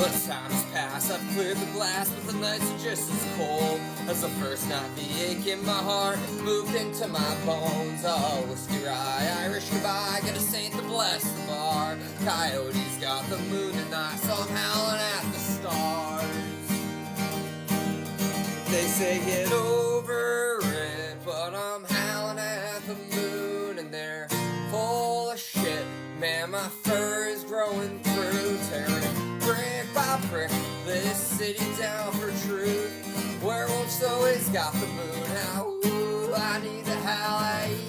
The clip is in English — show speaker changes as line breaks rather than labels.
But time has passed, I've cleared the glass, but the nights are just as cold as the first night. The ache in my heart moved into my bones. Oh, whiskey rye, Irish goodbye, gonna saint the blessed bar. Coyotes got the moon tonight, so I'm howling at the stars. They say get over it, but I'm howling at the moon, and they're full of shit. Man, my fur is growing through, tearing brick by brick this city down for truth. Werewolves always got the moon. How ooh, I need to howl at you.